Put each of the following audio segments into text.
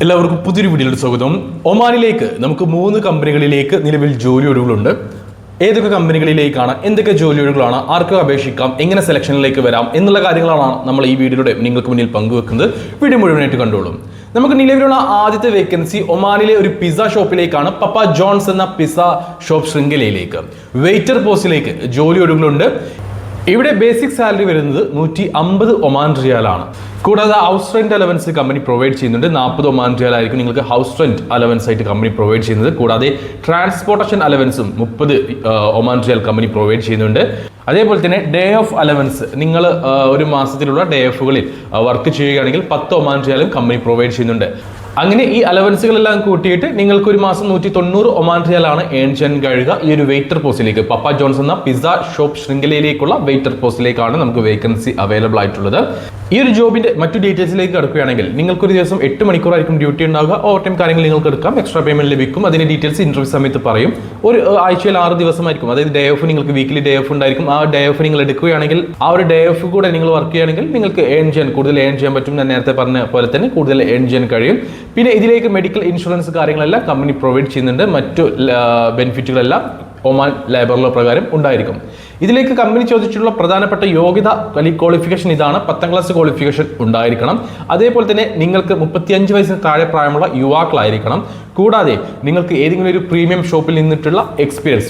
എല്ലാവർക്കും പുതിയൊരു വീഡിയോയിലേക്ക് സ്വാഗതം. ഒമാനിലേക്ക് നമുക്ക് 3 കമ്പനികളിലേക്ക് നിലവിൽ ജോലി ഒഴിവുകളുണ്ട്. ഏതൊക്കെ കമ്പനികളിലേക്കാണ്, എന്തൊക്കെ ജോലി ഒഴിവുകളാണ്, ആർക്കൊക്കെ അപേക്ഷിക്കാം, എങ്ങനെ സെലക്ഷനിലേക്ക് വരാം എന്നുള്ള കാര്യങ്ങളാണ് നമ്മൾ ഈ വീഡിയോയിലൂടെ നിങ്ങൾക്ക് മുന്നിൽ പങ്കുവെക്കുന്നത്. വീഡിയോ മുഴുവനായിട്ട് കണ്ടോളും. നമുക്ക് നിലവിലുള്ള ആദ്യത്തെ വേക്കൻസി ഒമാനിലെ ഒരു പിസ്സ ഷോപ്പിലേക്കാണ്. പപ്പ ജോൺസ് എന്ന പിസ്സ ഷോപ്പ് ശൃംഖലയിലേക്ക് വെയിറ്റർ പോസ്റ്റിലേക്ക് ജോലി ഒഴിവുകളുണ്ട്. ഇവിടെ ബേസിക് സാലറി വരുന്നത് 150 ഒമാൻ റിയാലാണ്. കൂടാതെ house rent allowance company provide ചെയ്യുന്നുണ്ട്. 40 ഒമാൻ റിയാൽ ആയിരിക്കും നിങ്ങൾക്ക് ഹൗസ് റെന്റ് അലവൻസ് ആയിട്ട് കമ്പനി പ്രൊവൈഡ് ചെയ്യുന്നത്. കൂടാതെ ട്രാൻസ്പോർട്ടേഷൻ അലവൻസും 30 ഒമാൻ റിയാൽ കമ്പനി പ്രൊവൈഡ് ചെയ്യുന്നുണ്ട്. അതേപോലെ തന്നെ ഡേ ഓഫ് അലവൻസ്, നിങ്ങൾ ഒരു മാസത്തിലുള്ള ഡേ ഓഫുകളിൽ വർക്ക് ചെയ്യുകയാണെങ്കിൽ 10 ഒമാൻ റിയാലും കമ്പനി പ്രൊവൈഡ് ചെയ്യുന്നുണ്ട്. അങ്ങനെ ഈ അലവൻസുകളെല്ലാം കൂട്ടിയിട്ട് നിങ്ങൾക്ക് ഒരു മാസം 190 ഒമാൻ റിയാലാണ് ഏൺ ചെയ്യാൻ കഴിയുക. ഈ ഒരു വെയിറ്റർ പോസ്റ്റിലേക്ക്, പപ്പ ജോൺസ് എന്ന പിസ്സ ഷോപ്പ് ശൃംഖലയിലേക്കുള്ള വെയിറ്റർ പോസ്റ്റിലേക്കാണ് നമുക്ക് വേക്കൻസി അവൈലബിൾ ആയിട്ടുള്ളത്. ഈ ഒരു ജോബിന്റെ മറ്റു ഡീറ്റെയിൽസിലേക്ക് കടക്കുകയാണെങ്കിൽ നിങ്ങൾക്കൊരു ദിവസം 8 മണിക്കൂറായിരിക്കും ഡ്യൂട്ടി ഉണ്ടാവുക. ഓവർ ടൈം കാര്യങ്ങൾ നിങ്ങൾക്ക് എടുക്കാം, എക്സ്ട്രാ പേയ്മെന്റ് ലഭിക്കും. അതിന്റെ ഡീറ്റെയിൽസ് ഇന്റർവ്യൂ സമയത്ത് പറയും. ഒരു ആഴ്ചയിൽ 6 ദിവസമായിരിക്കും, അതായത് ഡേ ഓഫ് നിങ്ങൾക്ക് വീക്കിലി ഡേ ഓഫ് ഉണ്ടായിരിക്കും. ആ ഡേ ഓഫ് നിങ്ങൾ എടുക്കുകയാണെങ്കിൽ ആ ഒരു ഡേ ഓഫ് കൂടെ നിങ്ങൾ വർക്ക് ചെയ്യുകയാണെങ്കിൽ നിങ്ങൾക്ക് കൂടുതൽ ഏൺ ചെയ്യാൻ പറ്റും. ഞാൻ നേരത്തെ പറഞ്ഞ പോലെ തന്നെ കൂടുതൽ ഏൺ ചെയ്യാൻ കഴിയും. പിന്നെ ഇതിലേക്ക് മെഡിക്കൽ ഇൻഷുറൻസ് കാര്യങ്ങളെല്ലാം കമ്പനി പ്രൊവൈഡ് ചെയ്യുന്നുണ്ട്. മറ്റു ബെനിഫിറ്റുകളെല്ലാം ഒമാൻ ലേബർ ലോ പ്രകാരം ഉണ്ടായിരിക്കും. ഇതിലേക്ക് കമ്പനി ചോദിച്ചിട്ടുള്ള പ്രധാനപ്പെട്ട യോഗ്യത ക്വാളിഫിക്കേഷൻ ഇതാണ്: 10ാം ക്ലാസ് ക്വാളിഫിക്കേഷൻ ഉണ്ടായിരിക്കണം. അതേപോലെ തന്നെ നിങ്ങൾക്ക് 35 വയസ്സിന് താഴെ പ്രായമുള്ള യുവാക്കളായിരിക്കണം. കൂടാതെ നിങ്ങൾക്ക് ഏതെങ്കിലും ഒരു പ്രീമിയം ഷോപ്പിൽ നിന്നിട്ടുള്ള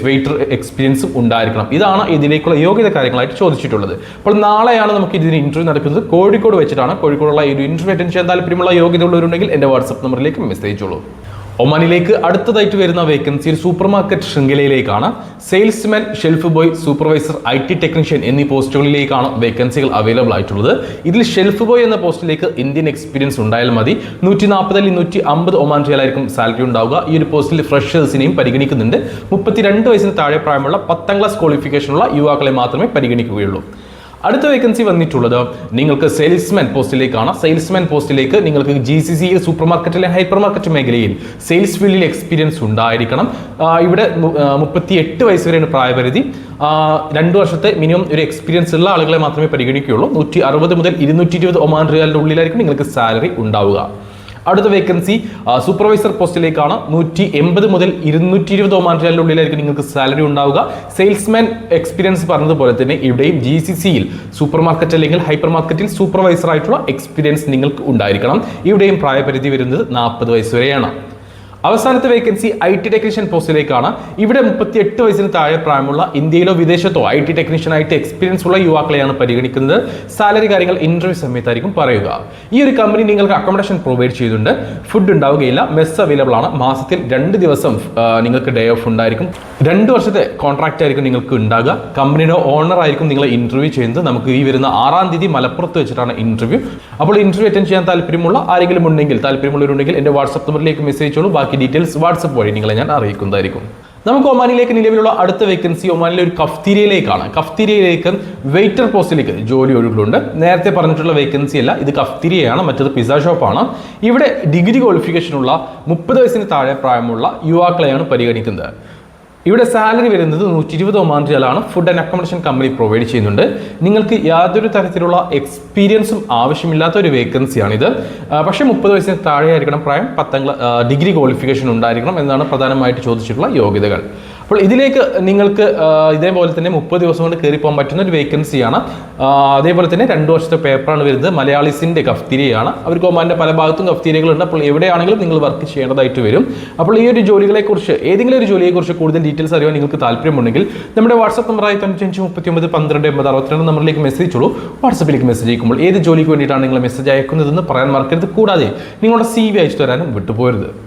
വെയിറ്റർ എക്സ്പീരിയൻസും ഉണ്ടായിരിക്കണം. ഇതാണ് ഇതിലേക്കുള്ള യോഗ്യത കാര്യങ്ങളായിട്ട് ചോദിച്ചിട്ടുള്ളത്. അപ്പോൾ നാളെയാണ് നമുക്ക് ഇതിന് ഇന്റർവ്യൂ നടക്കുന്നത്. കോഴിക്കോട് വെച്ചിട്ടാണ്. കോഴിക്കോടുള്ള ഈ ഒരു ഇന്റർവ്യൂ അറ്റൻഡ് ചെയ്യാൻ താല്പര്യമുള്ള യോഗ്യതയുള്ളവരുണ്ടെങ്കിൽ എൻ്റെ വാട്സ്ആപ്പ് നമ്പറിലേക്ക് മെസ്സേജ് അയച്ചോളൂ. ഒമാനിലേക്ക് അടുത്തതായിട്ട് വരുന്ന വേക്കൻസി ഒരു സൂപ്പർ മാർക്കറ്റ് ശൃംഖലയിലേക്കാണ്. Salesman, shelf boy, supervisor, IT technician എന്നീ പോസ്റ്റുകളിലേക്കാണ് വേക്കൻസികൾ അവൈലബിൾ ആയിട്ടുള്ളത്. ഇതിൽ ഷെൽഫ് ബോയ് എന്ന പോസ്റ്റിലേക്ക് ഇന്ത്യൻ എക്സ്പീരിയൻസ് ഉണ്ടായാൽ മതി. 140 150 ഒമാൻ റിയാലായിരിക്കും സാലറി ഉണ്ടാവുക. ഈ ഒരു പോസ്റ്റിൽ ഫ്രഷേഴ്സിനെയും പരിഗണിക്കുന്നുണ്ട്. 32 വയസ്സിന് താഴെ പ്രായമുള്ള 10ാം ക്ലാസ് ക്വാളിഫിക്കേഷനുള്ള യുവാക്കളെ മാത്രമേ പരിഗണിക്കുകയുള്ളൂ. അടുത്ത വേക്കൻസി വന്നിട്ടുള്ളത് നിങ്ങൾക്ക് സെയിൽസ്മാൻ പോസ്റ്റിലേക്കാണ്. സെയിൽസ്മാൻ പോസ്റ്റിലേക്ക് നിങ്ങൾക്ക് GCC സൂപ്പർ മാർക്കറ്റിലെ ഹൈപ്പർ മാർക്കറ്റ് മേഖലയിൽ സെയിൽസ് ഫീൽഡിൽ എക്സ്പീരിയൻസ് ഉണ്ടായിരിക്കണം. ഇവിടെ 38 വയസ്സ് വരെയാണ് പ്രായപരിധി. 2 വർഷത്തെ മിനിമം ഒരു എക്സ്പീരിയൻസ് ഉള്ള ആളുകളെ മാത്രമേ പരിഗണിക്കുകയുള്ളൂ. 160 മുതൽ 220 ഒമാൻ റിയാലിന്റെ ഉള്ളിലായിരിക്കും നിങ്ങൾക്ക് സാലറി ഉണ്ടാവുക. അടുത്ത വേക്കൻസി സൂപ്പർവൈസർ പോസ്റ്റിലേക്കാണ്. 180 മുതൽ 220 ഒമാൻ റിയാലിന്റെ ഉള്ളിലായിരിക്കും നിങ്ങൾക്ക് സാലറി ഉണ്ടാവുക. സെയിൽസ്മാൻ എക്സ്പീരിയൻസ് പറഞ്ഞതുപോലെ തന്നെ ഇവിടെയും GCCയിൽ സൂപ്പർ മാർക്കറ്റ് അല്ലെങ്കിൽ ഹൈപ്പർ മാർക്കറ്റിൽ സൂപ്പർവൈസർ ആയിട്ടുള്ള എക്സ്പീരിയൻസ് നിങ്ങൾക്ക് ഉണ്ടായിരിക്കണം. ഇവിടെയും പ്രായപരിധി വരുന്നത് 40 വയസ്സ് വരെയാണ്. അവസാനത്തെ വേക്കൻസി IT ടെക്നീഷ്യൻ പോസ്റ്റിലേക്കാണ്. ഇവിടെ 38 വയസ്സിന് താഴെ പ്രായമുള്ള ഇന്ത്യയിലോ വിദേശത്തോ IT ടെക്നീഷ്യനായിട്ട് എക്സ്പീരിയൻസ് ഉള്ള യുവാക്കളെയാണ് പരിഗണിക്കുന്നത്. സാലറി കാര്യങ്ങൾ ഇന്റർവ്യൂ സമയത്തായിരിക്കും പറയുക. ഈ ഒരു കമ്പനി നിങ്ങൾക്ക് അക്കോമഡേഷൻ പ്രൊവൈഡ് ചെയ്യുന്നുണ്ട്. ഫുഡ് ഉണ്ടാവുകയില്ല, മെസ് അവൈലബിൾ ആണ്. മാസത്തിൽ 2 ദിവസം നിങ്ങൾക്ക് ഡേ ഓഫ് ഉണ്ടായിരിക്കും. 2 വർഷത്തെ കോൺട്രാക്റ്റ് ആയിരിക്കും നിങ്ങൾക്ക് ഉണ്ടാകുക. കമ്പനിയുടെ ഓണർ ആയിരിക്കും നിങ്ങളെ ഇന്റർവ്യൂ ചെയ്യുന്നത്. നമുക്ക് ഈ വരുന്ന 6-ാം തീയതി മലപ്പുറത്ത് വെച്ചിട്ടാണ് ഇന്റർവ്യൂ. അപ്പോൾ ഇന്റർവ്യൂ അറ്റൻഡ് ചെയ്യാൻ താല്പര്യമുള്ളവരുണ്ടെങ്കിൽ എൻ്റെ വാട്സ്ആപ്പ് നമ്പറിലേക്ക് മെസ്സേജ് ചെയ്തോളൂ. ബാക്കി ഡീറ്റെയിൽസ് വാട്സ്ആപ്പ് വഴി നിങ്ങളെ ഞാൻ അറിയിക്കുന്നതായിരിക്കും. നമുക്ക് ഒമാനിലേക്ക് നിലവിലുള്ള അടുത്ത വേക്കൻസി ഒമാനിലെ ഒരു കഫ്തീരിയയിലേക്കാണ്. കഫ്തീരിയയിലേക്ക് വെയിറ്റർ പോസ്റ്റിലേക്ക് ജോലി ഒഴിവുകളുണ്ട്. നേരത്തെ പറഞ്ഞിട്ടുള്ള വേക്കൻസി അല്ല, ഇത് കഫ്തീരിയയാണ്, മറ്റത് പിസ്സ ഷോപ്പാണ്. ഇവിടെ ഡിഗ്രി ക്വാളിഫിക്കേഷനുള്ള 30 വയസ്സിന് താഴെ പ്രായമുള്ള യുവാക്കളെയാണ് പരിഗണിക്കുന്നത്. ഇവിടെ സാലറി വരുന്നത് 120 ഒമാൻ റിയാലാണ്. Food and accommodation company provide ചെയ്യുന്നുണ്ട്. നിങ്ങൾക്ക് യാതൊരു തരത്തിലുള്ള എക്സ്പീരിയൻസും ആവശ്യമില്ലാത്ത ഒരു വേക്കൻസിയാണിത്. പക്ഷേ 30 വയസ്സിന് താഴെ ആയിരിക്കണം പ്രായം. 10ാം ഡിഗ്രി ക്വാളിഫിക്കേഷൻ ഉണ്ടായിരിക്കണം എന്നാണ് പ്രധാനമായിട്ട് ചോദിച്ചിട്ടുള്ള യോഗ്യതകൾ. അപ്പോൾ ഇതിലേക്ക് നിങ്ങൾക്ക് ഇതേപോലെ തന്നെ 30 ദിവസം കൊണ്ട് കയറി പോകാൻ പറ്റുന്ന ഒരു വേക്കൻസിയാണ്. അതേപോലെ തന്നെ 2 വർഷത്തെ പേപ്പറാണ് വരുന്നത്. മലയാളീസിന്റെ കഫ്തീരിയയാണ്. അവർക്ക് ഒമാന്റെ പല ഭാഗത്തും കഫ്തീരിയകളുണ്ട്. അപ്പോൾ എവിടെയാണെങ്കിലും നിങ്ങൾ വർക്ക് ചെയ്യേണ്ടതായിട്ട് വരും. അപ്പോൾ ഈ ഒരു ജോലികളെക്കുറിച്ച്, ഏതെങ്കിലും ഒരു ജോലിയെക്കുറിച്ച് കൂടുതൽ ഡീറ്റെയിൽസ് അറിയാൻ നിങ്ങൾക്ക് താല്പര്യമുണ്ടെങ്കിൽ നമ്മുടെ വാട്സ്ആപ്പ് നമ്പറായി 95 39 12 80 62 നമ്പറിലേക്ക് മെസ്സേജ് ചെയ്യൂ. വാട്സ്ആപ്പിലേക്ക് മെസ്സേജ് അയക്കുമ്പോൾ ഏത് ജോലിക്ക് വേണ്ടിയിട്ടാണ് നിങ്ങൾ മെസ്സേജ് അയക്കുന്നതെന്ന് പറയാൻ മറക്കരുത്. കൂടാതെ നിങ്ങളുടെ CV അയച്ചു തരാനും വിട്ടുപോകരുത്.